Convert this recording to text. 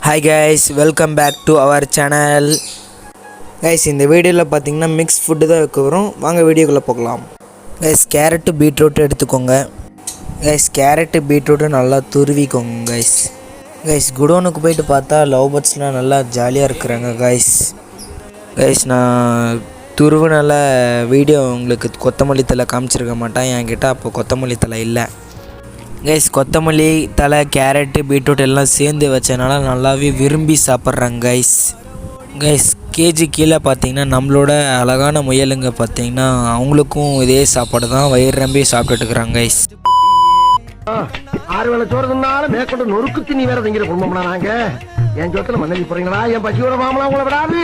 Hi guys, welcome back to our channel. Guys, இந்த வீடியோல பாத்தீங்கன்னா மிக்ஸ் ஃபுட் தான் வைக்கிறோம். வாங்க வீடியோக்குள்ள போகலாம். Guys, கேரட் பீட்ரூட் எடுத்துக்கோங்க. Guys, கேரட் பீட்ரூட் நல்லா துருவிக்கோங்க guys. Guys, குடோனுக்கு போயிட்டு பார்த்தா லவ் பேர்ட்ஸ்லாம் நல்லா ஜாலியா இருக்குறாங்க guys. Guys, நான் துருவனால வீடியோ உங்களுக்கு கொத்தமல்லி தழை காமிச்சிருக்க மாட்டேன். என்கிட்ட அப்போ கொத்தமல்லி தழை இல்லை. கைஸ், கொத்தமல்லி தலை கேரட்டு பீட்ரூட் எல்லாம் சேர்ந்து வச்சனால நல்லாவே விரும்பி சாப்பிட்றாங்க கைஸ். கேஜி கீழே பார்த்தீங்கன்னா நம்மளோட அழகான முயலுங்க பார்த்தீங்கன்னா அவங்களுக்கும் இதே சாப்பாடு தான் வயிறு நம்பி சாப்பிட்டுட்டு இருக்கிறாங்க கைஸ். 6 வேளை சோறுனால மேற்கொண்டு நொறுக்கு திணி வேற திங்கிற குடும்பம்னா நாங்க என் ஜோத்துல மண்ணி போறீங்களா? என் பசியோட மாமலாம் உங்களை விடாது.